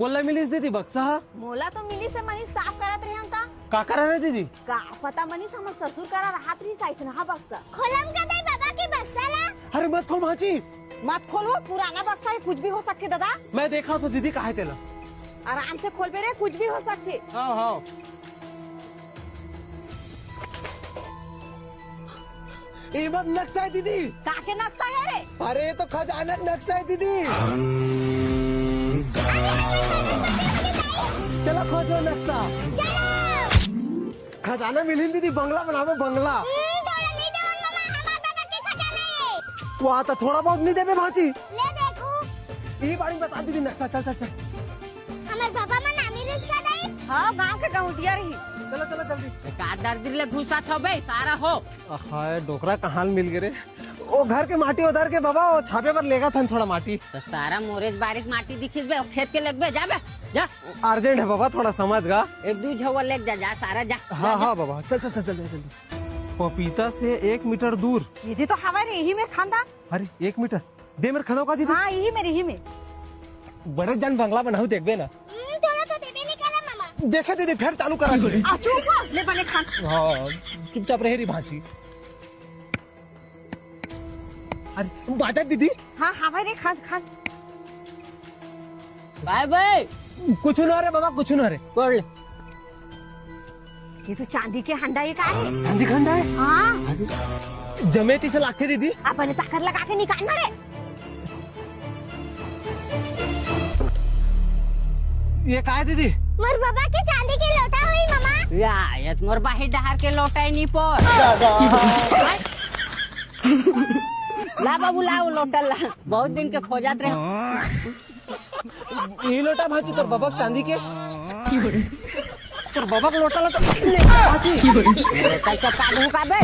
कोल्ला मिलीस दीदी बक्सा मोला तो मिली से मनी साफ करत रहे होता का करा रे दीदी का पता मनी समझ ससुर करा राहत रही साइस ना बक्सा खोलम का दे बाबा के बक्सा ला। अरे मत खोल भाची मत खोलो पुराना बक्सा है कुछ भी हो सकते दादा मैं देखा तो दीदी कहा तेला आराम से खोल बे रे कुछ भी हो सकते। हाँ हाँ ये मत नक्शा है दीदी काके नक्शा है रे अरे ये तो खजाना नक्शा है दीदी चलो खोजो नक्शा खजाना मिली दीदी बंगला बनावे बंगला थोड़ा नहीं दे मामा हमारे बाबा के खजाना है। वहाँ तो थोड़ा बहुत नहीं देवे भाची ले देखो ये बारी बता दीदी नक्शा चल चल चल हमारे बाबा मन नामी रिस्क दे। हाँ गांव के गांवटिया रही चलो चलो जल्दी का दर्द ले घुसा था बे सारा हो हाय डोकरा कहाँ मिल गए रे वो घर के माटी उधर के बाबा वो छापे पर लेगा था थोड़ा माटी तो सारा मोरेज बारिश माटी दिखिस बे खेत के लग बे जा बे जा अर्जेंट है बाबा थोड़ा समझ गा एक दू झवा ले जा जा सारा जा हाँ हाँ बाबा चल चल चल चल चल पपीता से 1 मीटर दूर ये तो हमारे यही में खानदा अरे 1 मीटर दे मेरे खाना का दीदी हाँ यही में बड़े जन बंगला बनाऊ देखबे ना थोड़ा तो देबे नहीं करे मामा। देखे दीदी फिर चालू करा दो आ चुप ले बने खान हाँ चुपचाप रहे री भांची अरे बाजा दीदी हाँ हमारे खान खान बाय बाय कुछ ना रे बाबा कुछ ना रे कर ले ये तो चांदी के हंडा ये का है चांदी खंडा है हाँ जमेती से लागते दीदी अपने ताकत लगा के निकालना रे ये का है दीदी मोर बाबा के चांदी के लोटा हुई मामा। या ये मोर बाहिर डहार के लौटाई नहीं पर ला बाबू ला वो लोटा ला बहुत दिन के खोजत रहे ये लोटा भाजी तोर बाबा चांदी के तोर बाबा का लोटा ला तो भाजी कल का पागू का बे